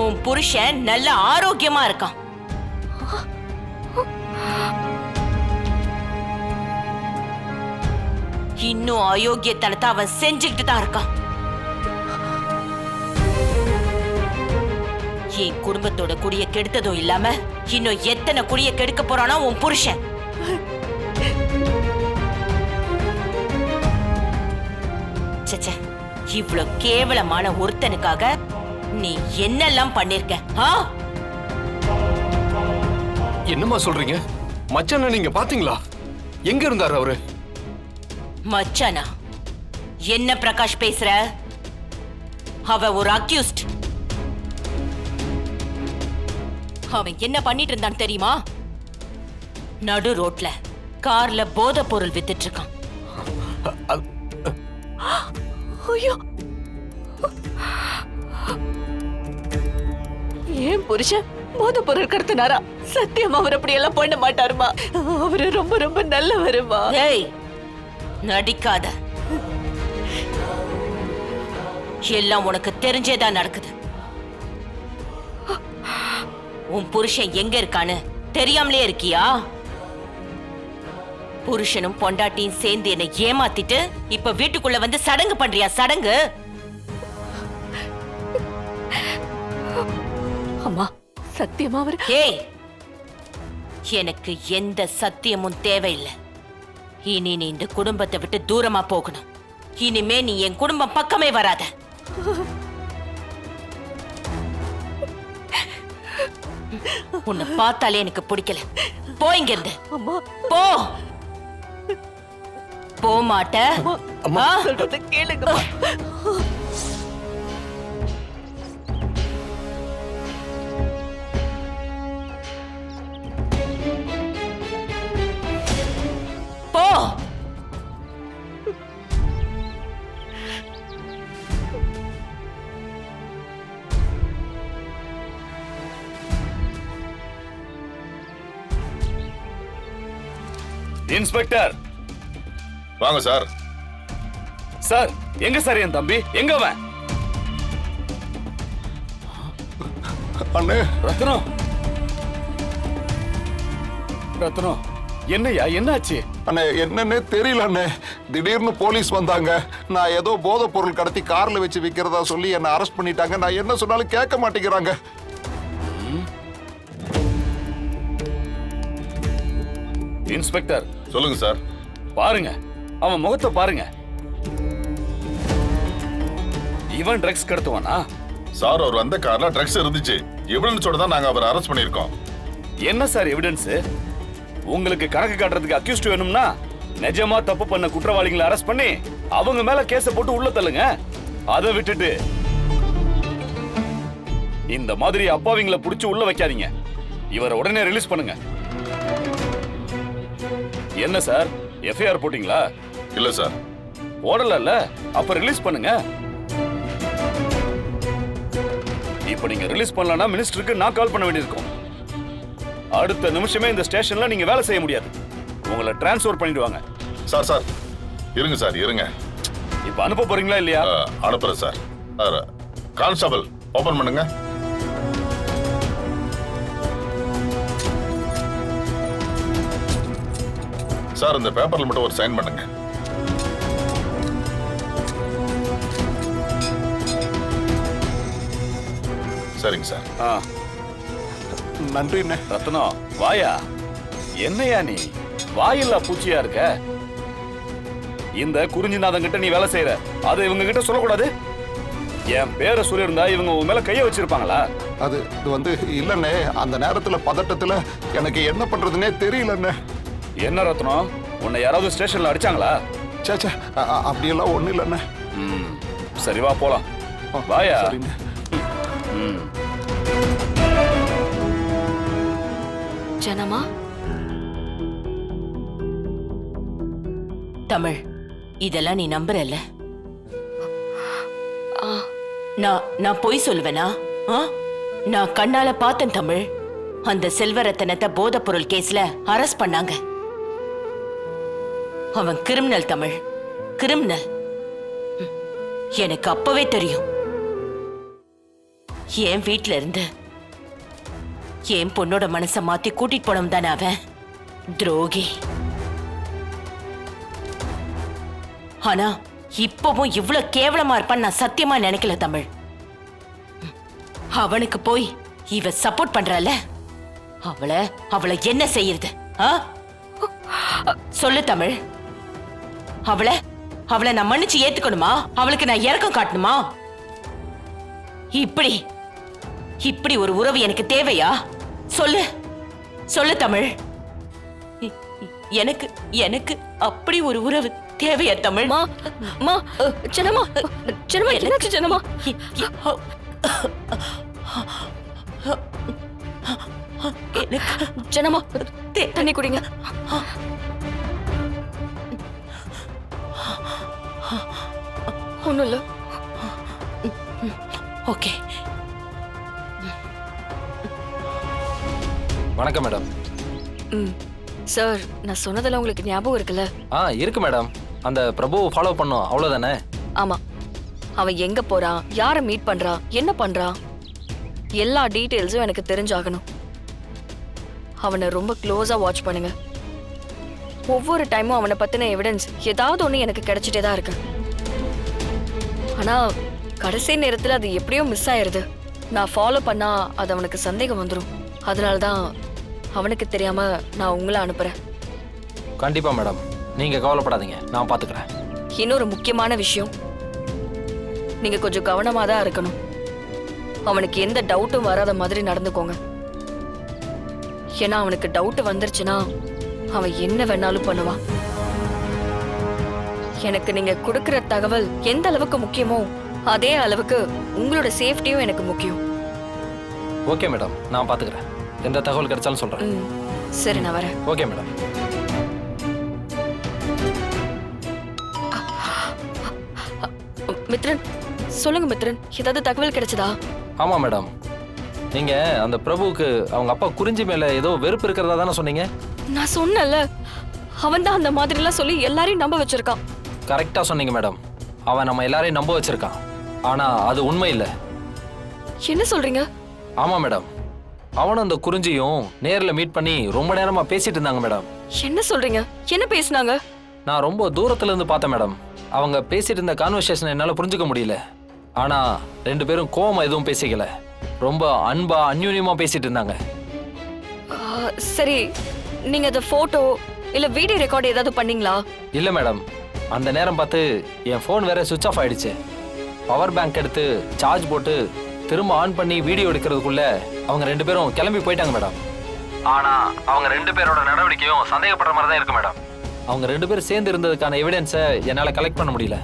உன் புருஷன் நல்ல ஆரோக்கியமா இருக்கான். இன்னும் அயோக்கியத்தனத்தை அவன் செஞ்சுக்கிட்டு தான் இருக்கான். என் குடும்பத்தோட குடிய கெடுத்ததும் இல்லாம இன்னும் எத்தனை குடிய கெடுக்க போறானா உன் புருஷன். சச்சே, இவ்ளோ கேவலமான ஒருத்தனுக்காக நீ என்னெல்லாம் பண்ணிருக்க? என்னம்மா சொல்றீங்க? மச்சான நீங்க பாத்தீங்களா? எங்க இருந்தாரு அவரு? மச்சானா? என்ன பிரகாஷ் பேசுற? அவ ஒரு அக்யூஸ்ட். அவன் என்ன பண்ணிட்டு இருந்தான் தெரியுமா? நடு ரோட்ல கார்ல போதை பொருள் வித்துட்டு இருக்கான். ஐயோ, ஏன் புருஷன் போதை பொருள் கடத்தினாரா? சத்தியமா அவர் அப்படி எல்லாம் பண்ண மாட்டாருமா. அவரு ரொம்ப ரொம்ப நல்லவருமா. ஏய், நடிக்காத. எல்லாம் உனக்கு தெரிஞ்சேதான் நடக்குது. உன் புருஷன் எங்க இருக்கான்னு தெரியாமலே இருக்கியா? புருஷனும் பொண்டாட்டியும் சேர்ந்து என்னை ஏமாத்திட்டு இப்ப வீட்டுக்குள்ள வந்து சடங்கு பண்றியா? சடங்கு? அம்மா, சத்தியமா அவர். ஏய், எனக்கு எந்த சத்தியமும் தேவையில்லை. இனி நீ இந்த குடும்பத்தை விட்டு தூரமா போகணும். இனிமே நீ என் குடும்பம் பக்கமே வராத. உன்னை பார்த்தாலே எனக்கு பிடிக்கல. போ இங்க இருந்து. போ. போ மாட்ட? அம்மா சொல்றத கேளுங்க. போ. இன்ஸ்பெக்டர் வாங்க சார். சார், எங்க சார் என் தம்பி? எங்க அவன்? அண்ணே. ரத்னம், ரத்னம், என்னையா என்னாச்சு? அண்ணே, என்னன்னே தெரியல அண்ணே. திடீர்னு போலீஸ் வந்தாங்க. நான் ஏதோ போதை பொருள் கடத்தி கார்ல வச்சு விக்கிறதா சொல்லி என்ன அரெஸ்ட் பண்ணிட்டாங்க. நான் என்ன சொன்னாலும் கேட்க மாட்டேங்கிறாங்க. இன்ஸ்பெக்டர் சொல்லுங்க சார். பாருங்க, அவன் முகத்தை பாருங்க. இவன் ட்ரக்ஸ் கடத்துவானா? சார், அவர் வந்த கார்ல ட்ரக்ஸ் இருந்துச்சு. எவிடன்ஸோட தான் நாங்க அவரை அரெஸ்ட் பண்ணிருக்கோம். என்ன சார் எவிடன்ஸ்? உங்களுக்கு கணக்கு காட்டுறதுக்கு அக்யூஸ்ட் வேணும்னா நிஜமா தப்பு பண்ண குற்றவாளிகளை அரெஸ்ட் பண்ணி அவங்க மேல கேஸ போட்டு உள்ள தள்ளுங்க. அதை விட்டுட்டு இந்த மாதிரி அப்பாவிங்களை புடிச்சு உள்ள வைக்காதீங்க. இவரை உடனே ரிலீஸ் பண்ணுங்க. என்ன சார், எஃப்ஐஆர் போட்டீங்களா? இல்ல சார். போடல. அப்ப ரிலீஸ் பண்ணுங்க. இப்ப நீங்க ரிலீஸ் பண்ணலனா மினிஸ்டருக்கு நான் கால் பண்ண வேண்டியிருக்கும். அடுத்த நிமிஷமே இந்த ஸ்டேஷன்ல நீங்க வேலை செய்ய முடியாது. உங்களை டிரான்ஸ்ஃபர் பண்ணிடுவாங்க. சார் சார் இருங்க சார், இருங்க. இப்ப அனுப்ப போறீங்களா இல்லையா? அனுப்புறேன் சார். கான்ஸ்டபிள் ஓபன் பண்ணுங்க. சார், இந்த பேப்பர்ல மட்டும் ஒரு சைன் பண்ணுங்க. சரிங்க சார். நன்றி. ரத்னம், வாயா. என்னையா நீ வாயில்லா பூச்சியா இருக்க? இந்த குறிஞ்சிநாதன் கிட்ட நீ வேலை செய்யற, அதை இவங்க கிட்ட சொல்லக்கூடாது. என் பேரை சொல்லியிருந்தா இவங்க உன் மேல கைய வச்சிருப்பாங்களா? அது வந்து இல்லண்ணே, அந்த நேரத்துல பதட்டத்துல எனக்கு என்ன பண்றதுன்னே தெரியலண்ணே. என்ன ரத்னம், உன்னை யாராவது ஸ்டேஷன்ல அடிச்சாங்களா? சேச்சா, அப்படியெல்லாம் ஒண்ணு இல்லண்ணே. சரி, வா போலாம். வாயா. ஜனமா, தமிழ், இதெல்லாம் நீ நம்புறல்ல? நான் பொய் சொல்லுவேனா? நான் கண்ணால பார்த்தேன் தமிழ். அந்த செல்வரத்தனத்தை போதைப் பொருள் கேஸ்ல அரெஸ்ட் பண்ணாங்க. அவன் கிரிமினல் தமிழ், கிரிமினல். எனக்கு அப்பவே தெரியும். என் வீட்ல இருந்து என் பொண்ணோட மனசை மாத்தி கூட்டிட்டு போனவன் தானே அவன். துரோகி. ஆனா இப்பவும் இவ்வளவு கேவலமா இருப்பான்னு நான் சத்தியமா நினைக்கல தமிழ். அவனுக்கு போய் இவ சப்போர்ட் பண்றால, அவளை என்ன செய்யறது? சொல்லு தமிழ். அவளை நான் மன்னிச்சு ஏத்துக்கணுமா? அவளுக்கு நான் இரக்கம் காட்டணுமா? இப்படி ஒரு உறவு எனக்கு தேவையா? சொல்லு தமிழ். எனக்கு அப்படி ஒரு உறவு தேவையா தமிழ்? சின்னம்மா என்னாச்சு சின்னம்மா? சின்னம்மா தண்ணி குடிங்க. ஒண்ணும் இல்ல. ஓகே. வணக்கம் மேடம். சார், நான் சொன்னதெல்லாம் உங்களுக்கு ஞாபகம் இருக்குல்ல? இருக்கு மேடம். அந்த பிரபுவை ஃபாலோ பண்ணோம், அவ்வளவுதானே? ஆமா. அவன் எங்க போறான், யாரை மீட் பண்றான், என்ன பண்றான், எல்லா டீடைல்ஸும் எனக்கு தெரிஞ்சாகணும். அவனை ரொம்ப க்ளோஸா வாட்ச் பண்ணுங்க. ஒவ்வொரு டைமும் அவனை பத்தின எவிடன்ஸ் ஏதாவது ஒண்ணு எனக்கு கிடைச்சிட்டே தான் இருக்கு. ஆனா கடைசி நேரத்துல அது எப்படியோ மிஸ் ஆயிருது. நான் ஃபாலோ பண்ணா அது அவனுக்கு சந்தேகம் வந்துடும். அதனாலதான் அவனுக்கு தெரியாம நான் உங்களை அனுப்புறேன். கண்டிப்பா மேடம், நீங்க கவலைப்படாதீங்க, நான் பாத்துக்கிறேன். இன்னொரு முக்கியமான விஷயம், நீங்க கொஞ்சம் கவனமா தான் இருக்கணும். அவனுக்கு எந்த டவுட்டும் வராத மாதிரி நடந்துக்கோங்க. ஏன்னா அவனுக்கு டவுட் வந்துருச்சுன்னா அவன் என்ன வேணாலும் பண்ணுவான். எனக்கு நீங்க கொடுக்கிற தகவல் எந்த அளவுக்கு முக்கியமோ அதே அளவுக்கு உங்களோட சேஃப்டியும் எனக்கு முக்கியம். ஓகே மேடம், நான் பாத்துக்கிறேன். எந்த தகவல் கிடைச்சாலும் சொல்றேன். சரி, நான் வரேன். Okay madam. மித்ரன், சொல்லுங்க மித்ரன், ஏதாவது தகவல் கிடைச்சதா? ஆமா மேடம், நீங்க அந்த பிரபுவுக்கு அவங்க அப்பா குறிஞ்சி மேல ஏதோ வெறுப்பு இருக்கிறதா தானே சொன்னீங்க? நான் சொன்னல, அவன் தான் அந்த மாதிரி எல்லாம் சொல்லி எல்லாரையும் நம்ப வச்சிருக்கான். கரெக்டா சொன்னீங்க மேடம். அவன் நம்ம எல்லாரையும் நம்ப வச்சிருக்கான். ஆனா அது உண்மை இல்ல. என்ன சொல்றீங்க? ஆமா மேடம், அவனும் அந்த குறிஞ்சியும் நேர்ல மீட் பண்ணி ரொம்ப நேரமா பேசிட்டு இருந்தாங்க மேடம். என்ன சொல்றீங்க? என்ன பேசினாங்க? நான் ரொம்ப தூரத்துல இருந்து பார்த்தேன் மேடம். அவங்க பேசிட்டு இருந்த கான்வர்சேஷன் என்னால புரிஞ்சுக்க முடியல. ஆனா ரெண்டு பேரும் கோவமா எதுவும் பேசிக்கல, ரொம்ப அன்பா அந்யூன்யமா பேசிட்டு இருந்தாங்க. சரி, நீங்க அந்த போட்டோ இல்ல வீடியோ ரெக்கார்ட் ஏதாவது பண்ணீங்களா? இல்ல மேடம், அந்த நேரம் பார்த்து என் ஃபோன் வேற சுவிட்ச் ஆஃப் ஆயிடுச்சு. பவர் பேங்க் எடுத்து சார்ஜ் போட்டு திரும்ப ஆன் பண்ணி வீடியோ எடுக்கிறதுக்குள்ள அவங்க ரெண்டு பேரும் கிளம்பி போயிட்டாங்க மேடம். ஆனா அவங்க ரெண்டு பேரோட நடவடிக்கையும் சந்தேகப்படுற மாதிரி தான் இருக்கு மேடம். அவங்க ரெண்டு பேரும் சேர்ந்து இருந்ததுக்கான எவிடன்ஸை என்னால கலெக்ட் பண்ண முடியல.